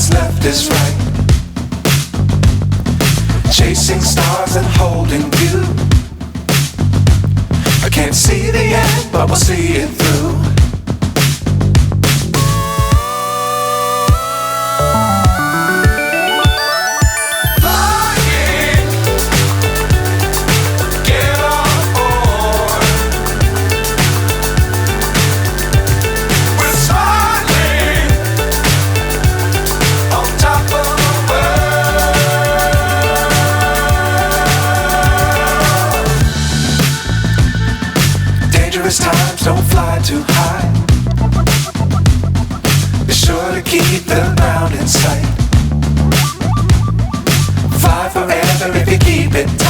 what's left is right. Chasing stars and holding you. I can't see the end, but we'll see it through. Times don't fly too high. Be sure to keep the ground in sight. Fly forever if you keep it tight.